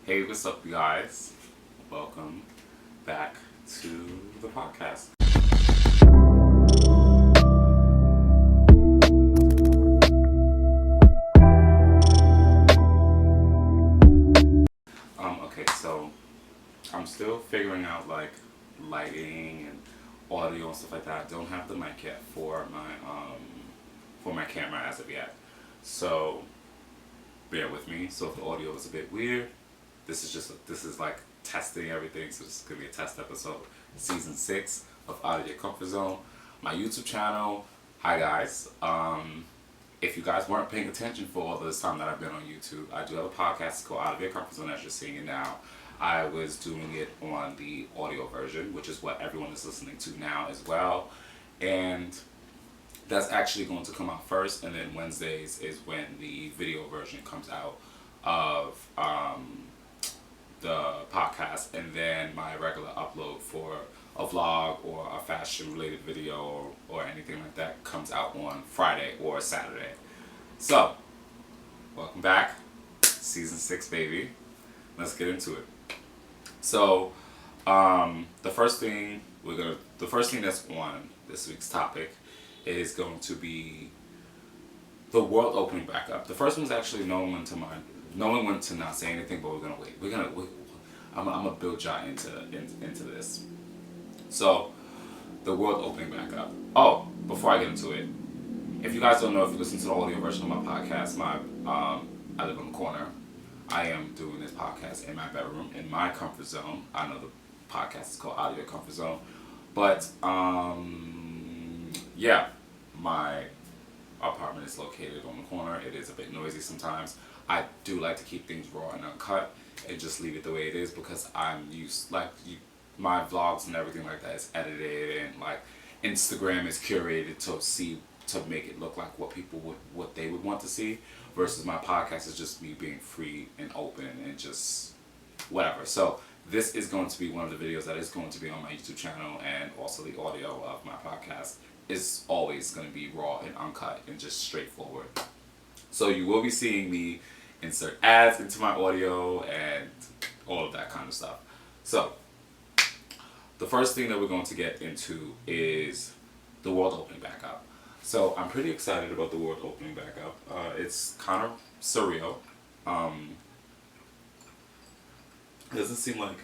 Hey, what's up, you guys? Welcome back to the podcast. Okay, so I'm still figuring out like lighting and audio and stuff like that. I don't have the mic yet for my camera as of yet. So bear with me. So if the audio is a bit weird, this is like testing everything. So this is gonna be a test episode, season 6 of Out of Your Comfort Zone, my YouTube channel. Hi guys. If you guys weren't paying attention for all this time that I've been on YouTube, I do have a podcast called Out of Your Comfort Zone as you're seeing it now. I was doing it on the audio version, which is what everyone is listening to now as well. And that's actually going to come out first, and then Wednesdays is when the video version comes out of the podcast, and then my regular upload for a vlog or a fashion related video or anything like that comes out on Friday or Saturday. So, welcome back, season 6, baby. Let's get into it. So, the first thing that's on this week's topic is going to be the world opening back up. The first one's actually knowing when to not say anything, but we're gonna wait. I'm gonna build y'all into this. So, the world opening back up. Oh, before I get into it, if you guys don't know, if you listen to the audio version of my podcast, I live on the corner. I am doing this podcast in my bedroom, in my comfort zone. I know the podcast is called Out of Your Comfort Zone, but yeah, my apartment is located on the corner. It is a bit noisy sometimes. I do like to keep things raw and uncut and just leave it the way it is because I'm used, my vlogs and everything like that is edited, and like Instagram is curated to make it look like what they would want to see, versus my podcast is just me being free and open and just whatever. So this is going to be one of the videos that is going to be on my YouTube channel, and also the audio of my podcast is always going to be raw and uncut and just straightforward. So you will be seeing me insert ads into my audio and all of that kind of stuff. So the first thing that we're going to get into is the world opening back up. So I'm pretty excited about the world opening back up. It's kind of surreal. It doesn't seem like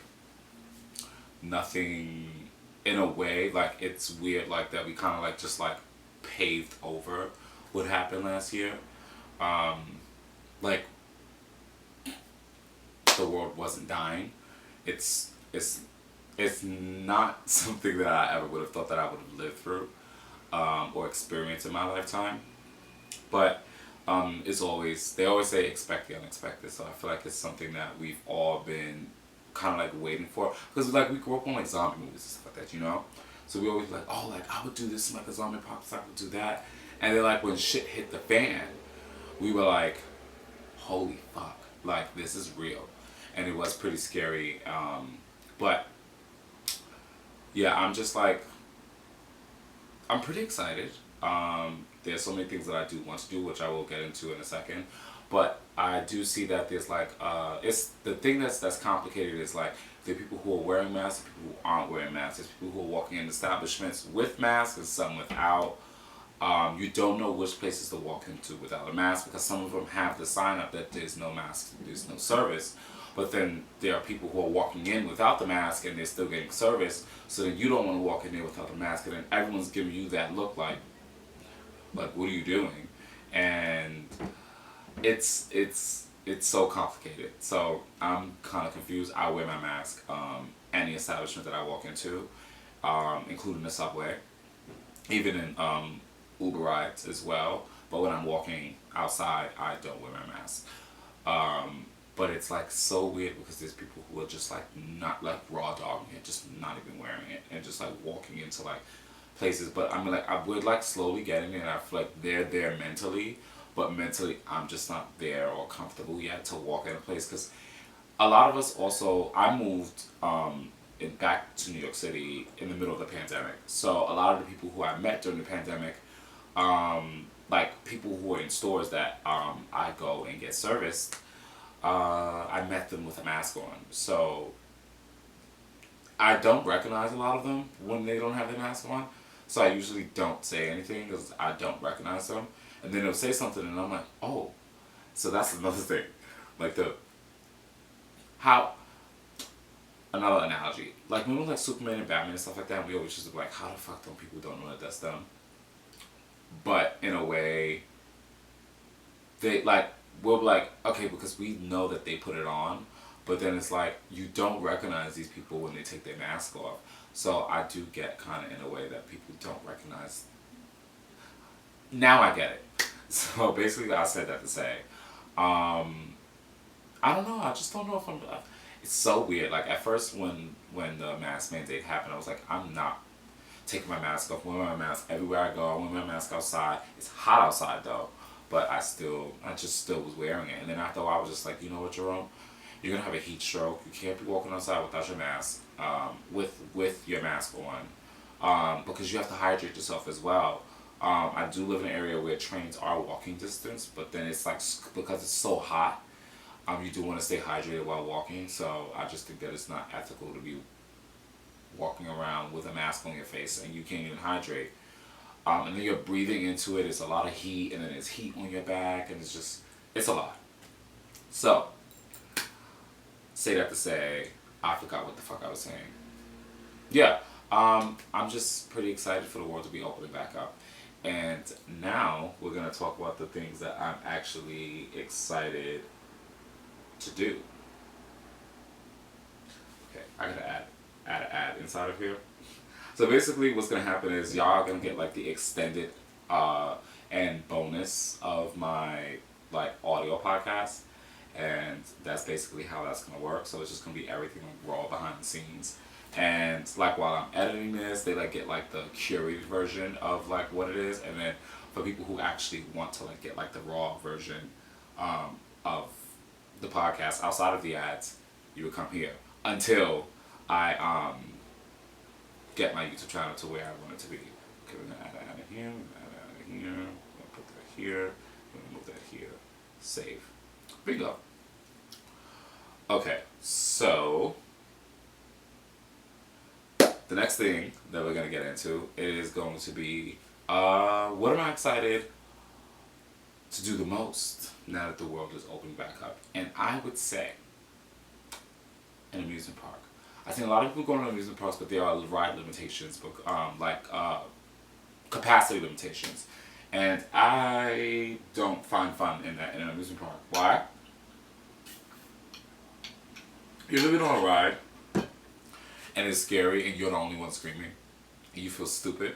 nothing, in a way, like it's weird like that we kind of like just like paved over what happened last year. Like the world wasn't dying. It's not something that I ever would have thought that I would have lived through or experienced in my lifetime. But they always say expect the unexpected. So I feel like it's something that we've all been kind of like waiting for, because like we grew up on like zombie movies and stuff like that, you know. So we always like, oh, like I would do this in like a zombie apocalypse, I would do that, and then like when shit hit the fan, we were like, holy fuck, like this is real, and it was pretty scary. But yeah, I'm just like, I'm pretty excited. There's so many things that I do want to do, which I will get into in a second. But I do see that there's like, it's the thing that's complicated is like there are people who are wearing masks, and people who aren't wearing masks. There's people who are walking in establishments with masks and some without. You don't know which places to walk into without a mask, because some of them have the sign up that there's no mask, there's no service. But then there are people who are walking in without the mask and they're still getting service. So then you don't want to walk in there without the mask, and then everyone's giving you that look like what are you doing? And it's so complicated. So I'm kind of confused. I wear my mask any establishment that I walk into, including the subway, even in Uber rides as well. But when I'm walking outside, I don't wear my mask. But it's like so weird because there's people who are just like not like raw dogging it, just not even wearing it, and just like walking into like places. But I mean, like I would like slowly getting it, and I feel like they're there mentally, but mentally I'm just not there or comfortable yet to walk in a place, because a lot of us also, I moved back to New York City in the middle of the pandemic. So a lot of the people who I met during the pandemic, like people who were in stores that I go and get serviced, I met them with a mask on. So I don't recognize a lot of them when they don't have their mask on. So I usually don't say anything because I don't recognize them. And then they'll say something and I'm like, oh. So that's another thing. Like how, another analogy. Like when we like Superman and Batman and stuff like that, we always just be like, how the fuck don't people don't know that that's them? But in a way, they like, we'll be like, okay, because we know that they put it on. But then it's like, you don't recognize these people when they take their mask off. So I do get kind of in a way that people don't recognize. Now I get it. So basically I said that to say, I don't know, I just don't know if I'm, it's so weird. Like at first when the mask mandate happened, I was like, I'm not taking my mask off, wearing my mask everywhere I go, I wear my mask outside. It's hot outside though, but I just still was wearing it. And then after a while I was just like, you know what, Jerome? You're gonna have a heat stroke. You can't be walking outside without your mask, with your mask on, because you have to hydrate yourself as well. I do live in an area where trains are walking distance, but then it's like, because it's so hot, you do want to stay hydrated while walking. So I just think that it's not ethical to be walking around with a mask on your face and you can't even hydrate. And then you're breathing into it. It's a lot of heat, and then it's heat on your back, and it's a lot. So say that to say, I forgot what the fuck I was saying. Yeah, I'm just pretty excited for the world to be opening back up. And now we're going to talk about the things that I'm actually excited to do. Okay, I gotta add an ad inside of here. So basically what's going to happen is y'all are going to get like the extended and bonus of my like audio podcast. And that's basically how that's going to work. So it's just going to be everything like raw behind the scenes. And like while I'm editing this, they like get like the curated version of like what it is. And then for people who actually want to like get like the raw version of the podcast outside of the ads, you would come here until I get my YouTube channel to where I want it to be. Okay, we're going to add an ad in here, we're going to add an ad in here, we're going to put that here, we're going to move that here, save. Bingo. Okay, so the next thing that we're going to get into is going to be what am I excited to do the most now that the world is opening back up? And I would say an amusement park. I think a lot of people go to amusement parks, but there are ride limitations, like capacity limitations. And I don't find fun in that in an amusement park. Why? You're living on a ride, and it's scary, and you're the only one screaming, and you feel stupid.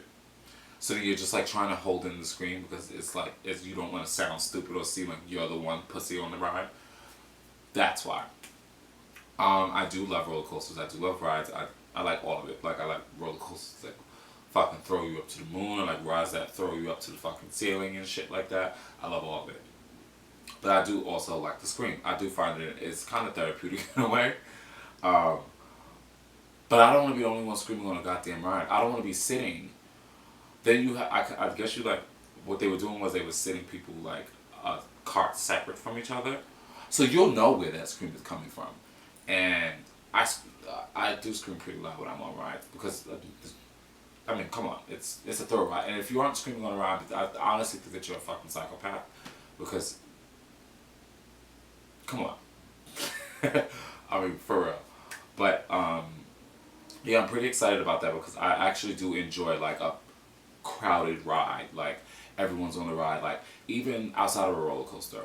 So then you're just like trying to hold in the scream because it's like you don't want to sound stupid or seem like you're the one pussy on the ride. That's why. I do love roller coasters. I do love rides. I like all of it. Like I like roller coasters that fucking throw you up to the moon, or like rides that throw you up to the fucking ceiling and shit like that. I love all of it. But I do also like the scream. I do find it's kind of therapeutic in a way. But I don't want to be the only one screaming on a goddamn ride. I don't want to be sitting. Then I guess you like, what they were doing was they were sitting people like carts separate from each other. So you'll know where that scream is coming from. And I do scream pretty loud when I'm on rides because, I mean, come on, it's a thrill ride. And if you aren't screaming on a ride, I honestly think that you're a fucking psychopath because, come on. I mean, for real. But, yeah, I'm pretty excited about that because I actually do enjoy, like, a crowded ride. Like, everyone's on the ride. Like, even outside of a roller coaster.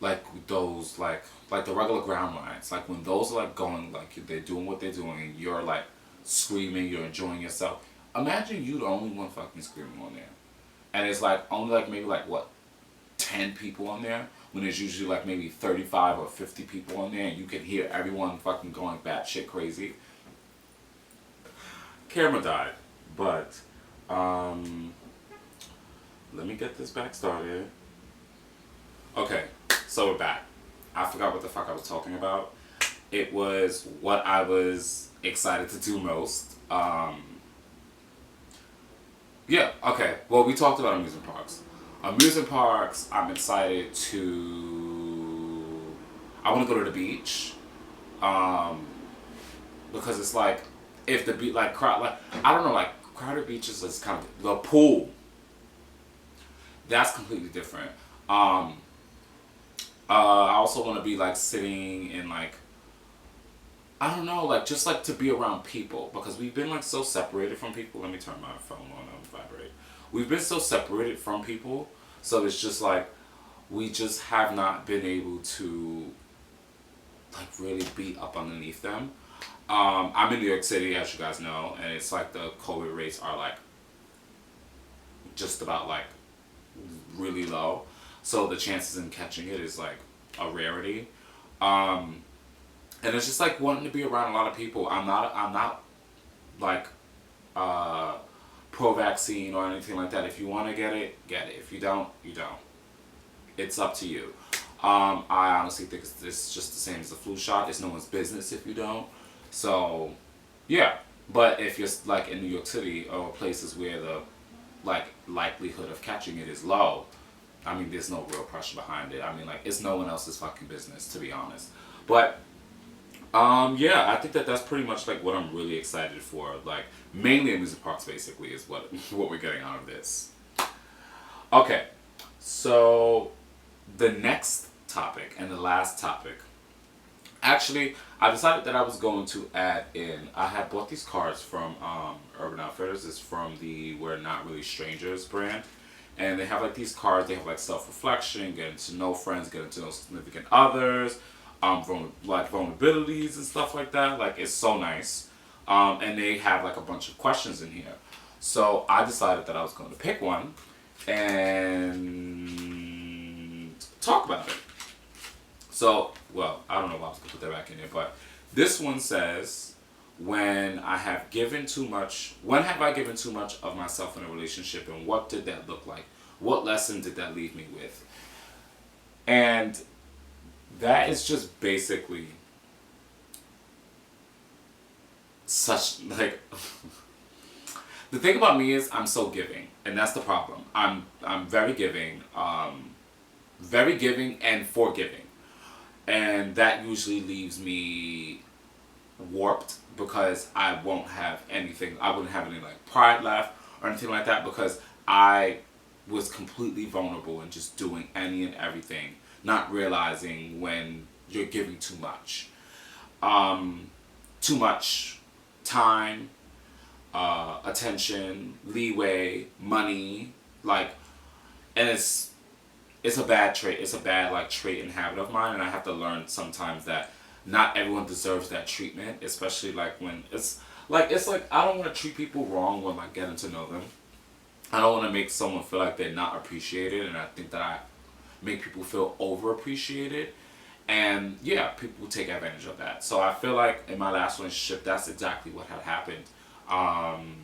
Like, those, like the regular ground rides. Like, when those are, like, going, like, they're doing what they're doing and you're, like, screaming, you're enjoying yourself. Imagine you the only one fucking screaming on there. And it's, like, only, like, maybe, like, what, 10 people on there? When there's usually like maybe 35 or 50 people on there and you can hear everyone fucking going batshit crazy. Camera died, but let me get this back started. Okay, so we're back. I forgot what the fuck I was talking about. It was what I was excited to do most. Yeah, okay. Well, we talked about amusement parks. Amusement parks, I'm excited to I want to go to the beach. Um, because it's like, if the beach, like, I don't know, like, crowded beaches is kind of, the pool, that's completely different. Um, I also want to be like sitting in like, I don't know, like just like to be around people because we've been like so separated from people. Let me turn my phone on vibrate. We've been so separated from people, so it's just like we just have not been able to like really be up underneath them. I'm in New York City, as you guys know, and it's like the COVID rates are like just about like really low, so the chances in catching it is like a rarity. Um, and it's just like wanting to be around a lot of people. I'm not like uh, pro-vaccine or anything like that. If you want to get it, get it. If you don't, you don't. It's up to you. I honestly think it's just the same as the flu shot. It's no one's business if you don't. So, yeah. But if you're like in New York City or places where the like likelihood of catching it is low, I mean, there's no real pressure behind it. I mean, like it's no one else's fucking business to be honest. But yeah, I think that that's pretty much like what I'm really excited for. Like mainly amusement parks, basically, is what what we're getting out of this. Okay, so the next topic and the last topic. Actually, I decided that I was going to add in. I had bought these cards from Urban Outfitters. It's from the We're Not Really Strangers brand. And they have like these cards. They have like self reflection, getting to know friends, getting to know significant others, like vulnerabilities and stuff like that. Like it's so nice. And they have like a bunch of questions in here. So I decided that I was going to pick one and talk about it. So, well, I don't know why I was going to put that back in there, but this one says, when have I given too much of myself in a relationship, and what did that look like? What lesson did that leave me with? And that is just basically such, like, the thing about me is I'm so giving, and that's the problem. I'm very giving and forgiving. And that usually leaves me warped because I wouldn't have any like pride left or anything like that because I was completely vulnerable and just doing any and everything, not realizing when you're giving too much. Too much time, attention, leeway, money, like, and it's a bad trait. It's a bad like trait and habit of mine, and I have to learn sometimes that not everyone deserves that treatment, especially like when it's like I don't want to treat people wrong when like getting to know them. I don't want to make someone feel like they're not appreciated, and I think that I make people feel overappreciated, and yeah, people take advantage of that. So I feel like in my last relationship, that's exactly what had happened. Um,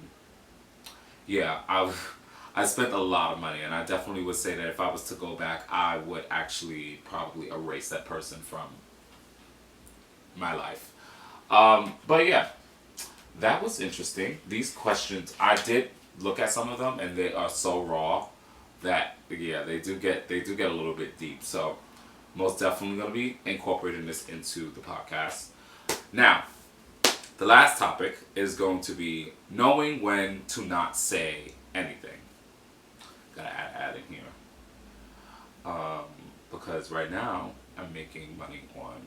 yeah, I spent a lot of money, and I definitely would say that if I was to go back, I would actually probably erase that person from my life. But yeah, that was interesting. These questions, I did look at some of them, and they are so raw that yeah, they do get a little bit deep. So most definitely gonna be incorporating this into the podcast. Now, the last topic is going to be knowing when to not say anything. Gotta add in here. Um, because right now I'm making money on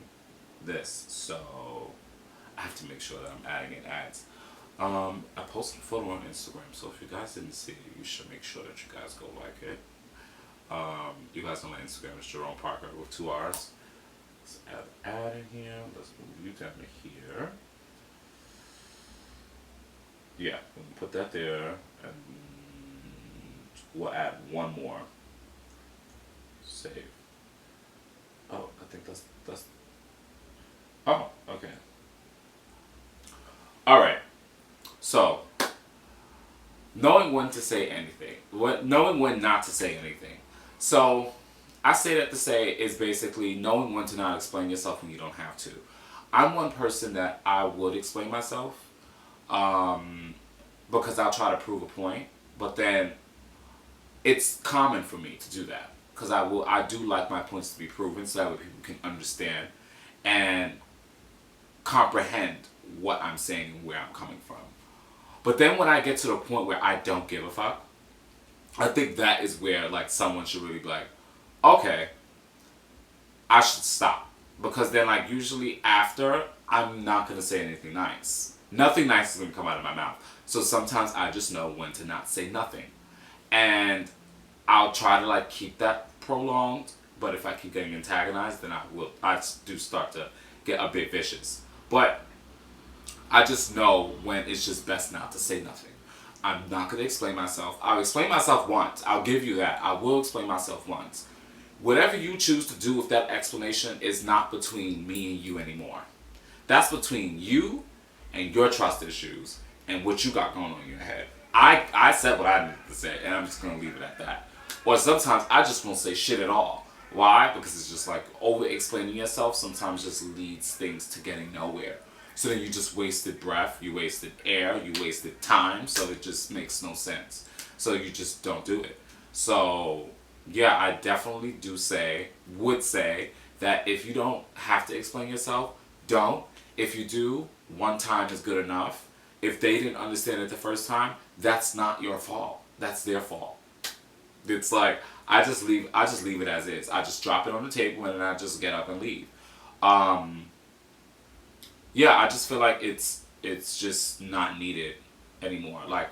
this, so I have to make sure that I'm adding in ads. I posted a photo on Instagram, so if you guys didn't see it, you should make sure that you guys go like it. You guys know my Instagram is Jerome Parker with 2 R's. Let's add ad in here. Let's move you down to here. Yeah, we can put that there, and we'll add one more. Save. Oh, I think that's. Oh, okay. All right. So, knowing when to say anything, knowing when not to say anything. So, I say that to say is basically knowing when to not explain yourself when you don't have to. I'm one person that I would explain myself, because I'll try to prove a point, but then it's common for me to do that because I do like my points to be proven so that way people can understand and comprehend what I'm saying and where I'm coming from. But then when I get to the point where I don't give a fuck, I think that is where like someone should really be like, okay, I should stop. Because then like usually after, I'm not going to say anything nice. Nothing nice is going to come out of my mouth. So sometimes I just know when to not say nothing. And I'll try to like keep that prolonged. But if I keep getting antagonized, then I do start to get a bit vicious. But I just know when it's just best not to say nothing. I'm not going to explain myself. I'll explain myself once. I'll give you that. I will explain myself once. Whatever you choose to do with that explanation is not between me and you anymore. That's between you and your trust issues and what you got going on in your head. I said what I needed to say, and I'm just going to leave it at that. Or sometimes I just won't say shit at all. Why? Because it's just like over-explaining yourself sometimes just leads things to getting nowhere. So then you just wasted breath, you wasted air, you wasted time, so it just makes no sense. So you just don't do it. So yeah, I definitely would say that if you don't have to explain yourself, don't. If you do, one time is good enough. If they didn't understand it the first time, that's not your fault. That's their fault. It's like I just leave it as is. I just drop it on the table and then I just get up and leave. Yeah, I just feel like it's just not needed anymore. Like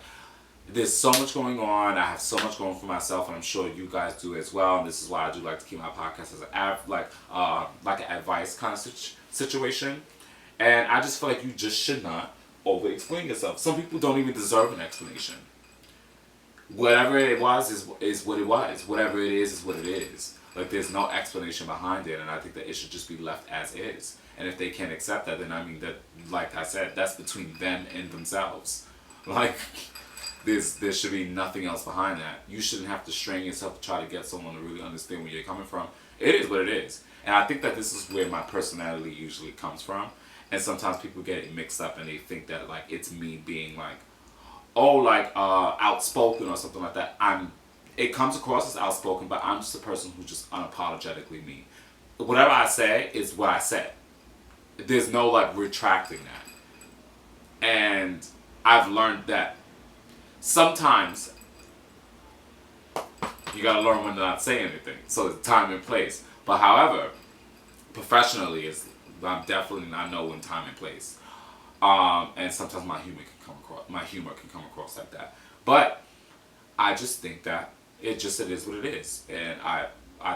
there's so much going on. I have so much going for myself, and I'm sure you guys do as well. And this is why I do like to keep my podcast as like an advice kind of situation. And I just feel like you just should not over-explain yourself. Some people don't even deserve an explanation. Whatever it was is what it was. Whatever it is what it is. Like there's no explanation behind it, and I think that it should just be left as is. And if they can't accept that, then I mean that, like I said, that's between them and themselves. Like there should be nothing else behind that. You shouldn't have to strain yourself to try to get someone to really understand where you're coming from. It is what it is. And I think that this is where my personality usually comes from. And sometimes people get it mixed up and they think that like it's me being like, outspoken or something like that. It comes across as outspoken, but I'm just a person who's just unapologetically me. Whatever I say is what I said. There's no like retracting that. And I've learned that sometimes you gotta learn when to not say anything. So it's time and place. But however, professionally I know when time and place. And sometimes my humor can come across like that. But I just think that it is what it is. And I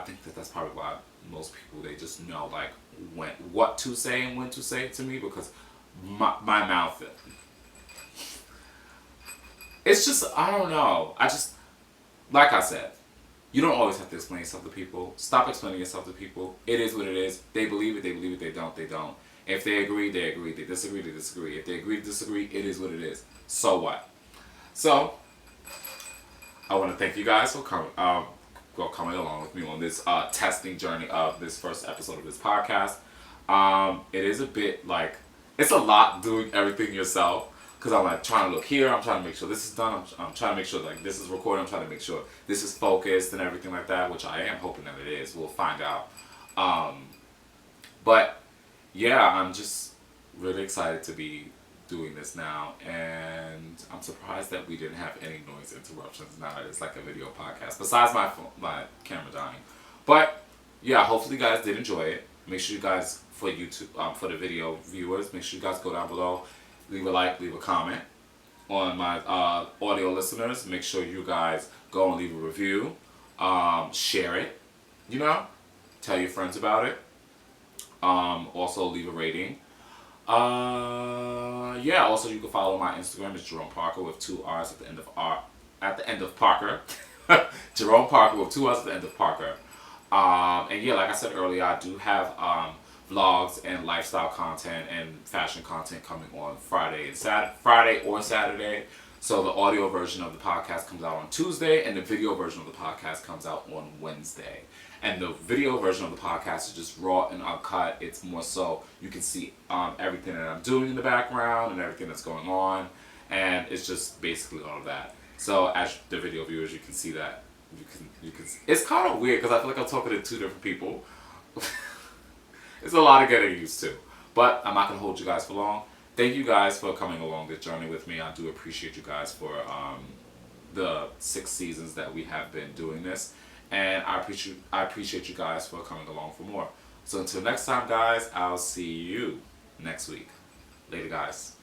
think that that's probably why most people, they just know like what to say and when to say it to me, because my mouth, it's just, I don't know. Like I said, you don't always have to explain yourself to people. Stop explaining yourself to people. It is what it is. They believe it, they don't, they don't. If they agree, they agree. They disagree, they disagree. If they agree to disagree, it is what it is. So what? So, I want to thank you guys for coming along with me on this testing journey of this first episode of this podcast. It is a bit like, it's a lot doing everything yourself, because I'm like trying to look here, I'm trying to make sure this is done, I'm trying to make sure like this is recorded, I'm trying to make sure this is focused and everything like that, which I am hoping that it is. We'll find out. But yeah, I'm just really excited to be doing this now, and I'm surprised that we didn't have any noise interruptions now that it's like a video podcast, besides my camera dying. But yeah, hopefully you guys did enjoy it. Make sure you guys, for YouTube, for the video viewers, make sure you guys go down below, leave a like, leave a comment. On my audio listeners, make sure you guys go and leave a review, share it, tell your friends about it. Also leave a rating. Yeah, also you can follow my Instagram. It's Jerome Parker with 2 R's at the end of Parker. Jerome Parker with 2 R's at the end of Parker. And yeah, like I said earlier, I do have vlogs and lifestyle content and fashion content coming on Friday or Saturday. So the audio version of the podcast comes out on Tuesday, and the video version of the podcast comes out on Wednesday. And the video version of the podcast is just raw and uncut. It's more so you can see everything that I'm doing in the background and everything that's going on. And it's just basically all of that. So as the video viewers, you can see that. You can. It's kind of weird because I feel like I'm talking to 2 different people. It's a lot of getting used to. But I'm not going to hold you guys for long. Thank you guys for coming along this journey with me. I do appreciate you guys for the 6 seasons that we have been doing this. And I appreciate you guys for coming along for more. So until next time, guys, I'll see you next week. Later, guys.